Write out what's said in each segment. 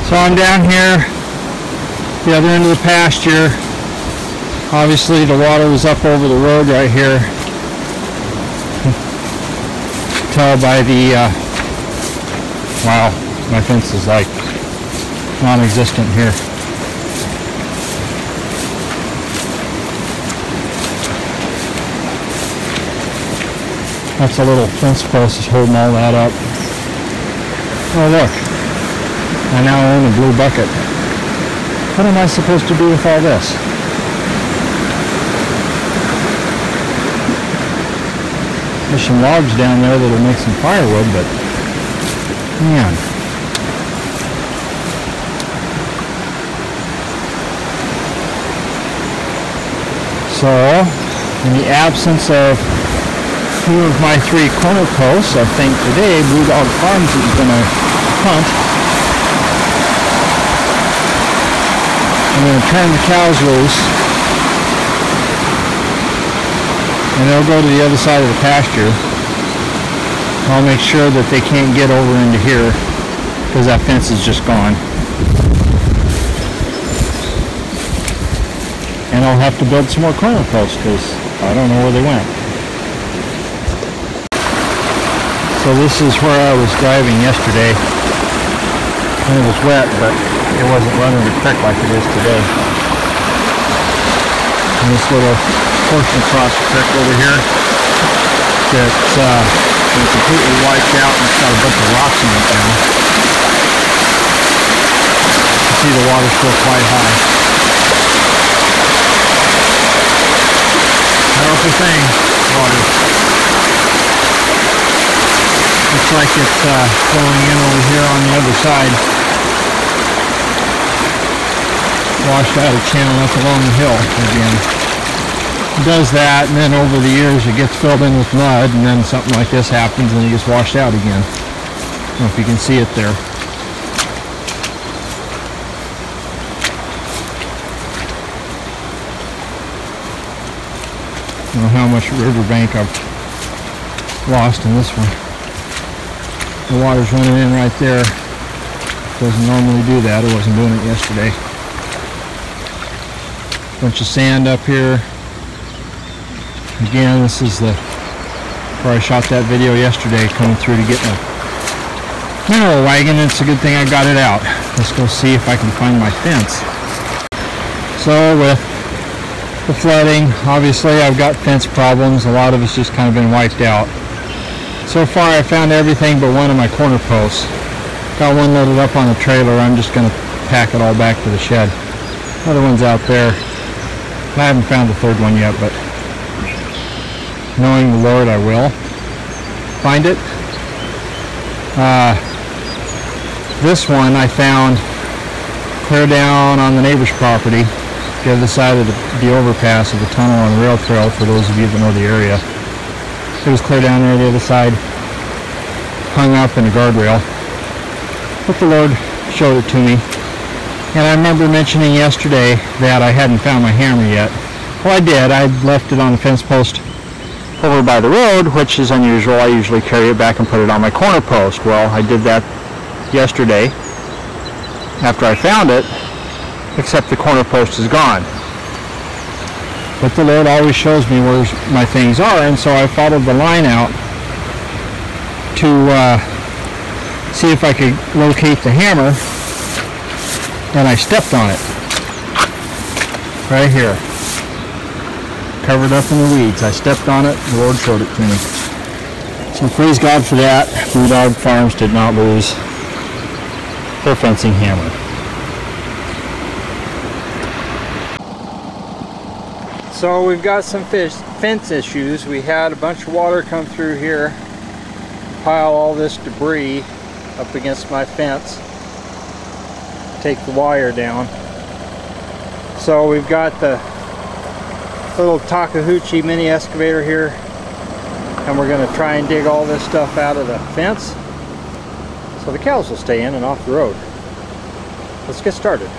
So I'm down here, the other end of the pasture. Obviously the water was up over the road right here. Tell by the, wow, my fence is like non-existent here. That's a little fence post is holding all that up. Oh look, I now own a blue bucket. What am I supposed to do with all this? There's some logs down there that'll make some firewood, but man. So, in the absence of two of my three corner posts, I think today Blue Dog Farms is going to hunt. I'm going to turn the cows loose. And they'll go to the other side of the pasture. I'll make sure that they can't get over into here because that fence is just gone. And I'll have to build some more corner posts because I don't know where they went. So this is where I was driving yesterday. And it was wet, but it wasn't running the creek like it is today. And this little portion across the creek over here that's been completely wiped out and it's got a bunch of rocks in it now. You can see the water's still quite high. Powerful thing, water. Looks like it's flowing in over here on the other side. Washed out a channel up along the hill again. It does that, and then over the years it gets filled in with mud, and then something like this happens and it gets washed out again. I don't know if you can see it there. I don't know how much riverbank I've lost in this one. The water's running in right there. Doesn't normally do that. It wasn't doing it yesterday. Bunch of sand up here. Again, this is where I shot that video yesterday, coming through to get my mineral wagon. It's a good thing I got it out. Let's go see if I can find my fence. So with the flooding, obviously I've got fence problems. A lot of it's just kind of been wiped out. So far I found everything but one of my corner posts. Got one loaded up on the trailer. I'm just going to pack it all back to the shed. Other one's out there. I haven't found the third one yet, but knowing the Lord, I will find it. This one I found clear down on the neighbor's property, the other side of the overpass of the tunnel on the rail trail, for those of you that know the area. It was clear down there the other side, hung up in a guardrail. But the Lord showed it to me. And I remember mentioning yesterday that I hadn't found my hammer yet. Well, I did. I left it on the fence post over by the road, which is unusual. I usually carry it back and put it on my corner post. Well, I did that yesterday after I found it, except the corner post is gone. But the Lord always shows me where my things are, and so I followed the line out to see if I could locate the hammer, and I stepped on it right here. Covered up in the weeds. I stepped on it, the Lord showed it to me. So praise God for that. Blue Dog Farms did not lose their fencing hammer. So we've got some fence issues. We had a bunch of water come through here, pile all this debris up against my fence, take the wire down. So we've got the little Takahauchi mini excavator here, and we're going to try and dig all this stuff out of the fence so the cows will stay in and off the road. Let's get started.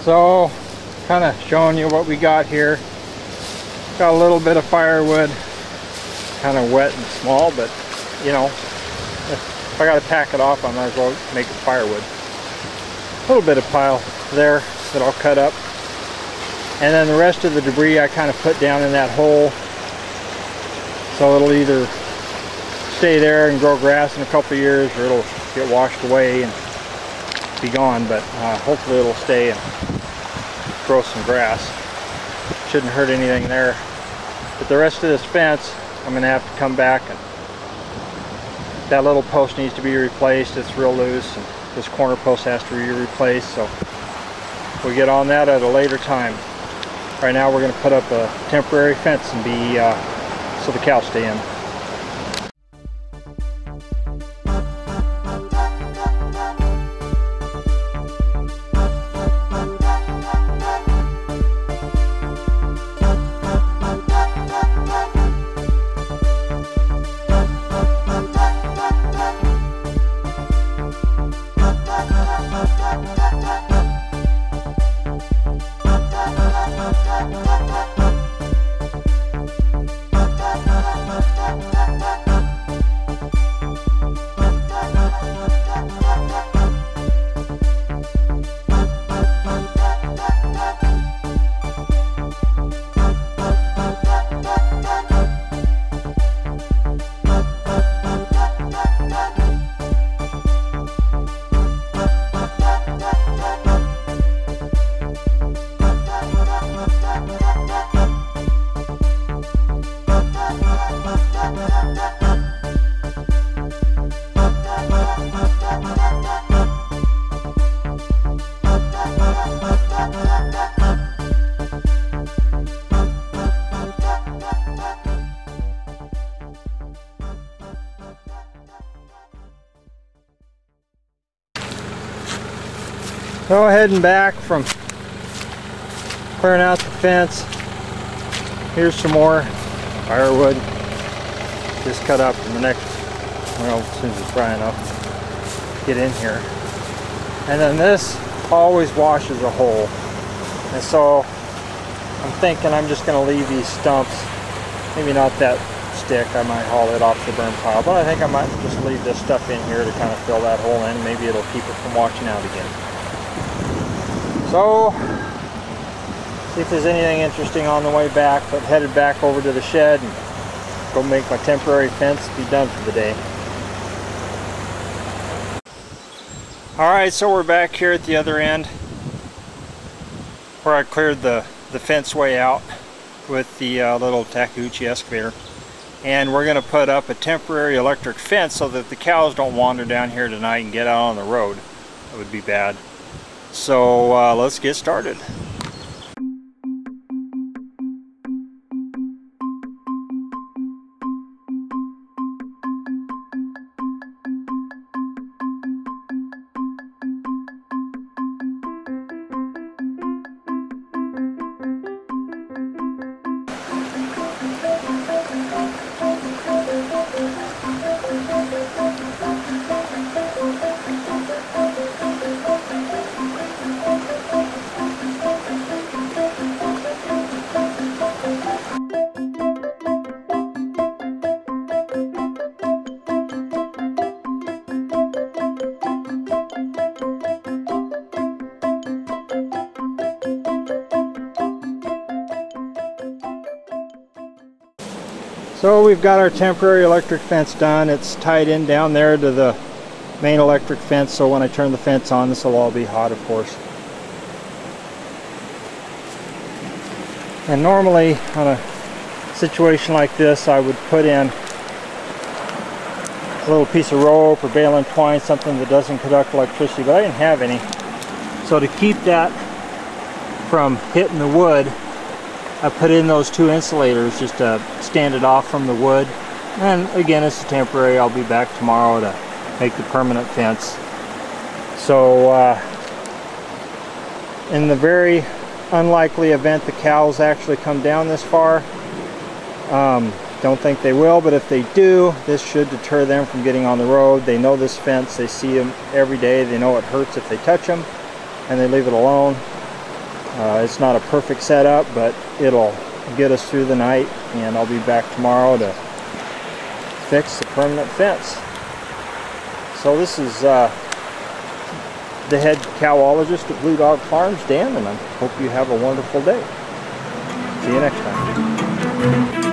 So, kind of showing you what we got here. Got a little bit of firewood, kind of wet and small, but you know, if I got to pack it off, I might as well make it firewood. A little bit of pile there that I'll cut up, and then the rest of the debris I kind of put down in that hole, so it'll either stay there and grow grass in a couple of years, or it'll get washed away and be gone, but hopefully it'll stay and grow some grass. Shouldn't hurt anything there. But the rest of this fence, I'm going to have to come back, and that little post needs to be replaced. It's real loose, and this corner post has to be replaced, so we'll get on that at a later time. Right now we're going to put up a temporary fence and be so the cows stay in. So heading back from clearing out the fence. Here's some more firewood. Just cut up in the next, well, as soon as it's dry enough, get in here. And then this always washes a hole. And so I'm thinking I'm just going to leave these stumps, maybe not that stick, I might haul it off the burn pile, but I think I might just leave this stuff in here to kind of fill that hole in. Maybe it'll keep it from washing out again. So, see if there's anything interesting on the way back, but headed back over to the shed and go make my temporary fence, be done for the day. Alright, so we're back here at the other end where I cleared the fence way out with the little Takeuchi excavator. And we're going to put up a temporary electric fence so that the cows don't wander down here tonight and get out on the road. That would be bad. So let's get started. So we've got our temporary electric fence done. It's tied in down there to the main electric fence, so when I turn the fence on, this will all be hot, of course. And normally on a situation like this, I would put in a little piece of rope or baling twine, something that doesn't conduct electricity, but I didn't have any. So to keep that from hitting the wood, I put in those two insulators just to stand it off from the wood. And again, it's temporary. I'll be back tomorrow to make the permanent fence. So in the very unlikely event the cows actually come down this far, don't think they will, but if they do, this should deter them from getting on the road. They know this fence, they see them every day, they know it hurts if they touch them, and they leave it alone. It's not a perfect setup, but it'll get us through the night, and I'll be back tomorrow to fix the permanent fence. So this is the head cowologist at Blue Dog Farms, Dan, and I hope you have a wonderful day. See you next time.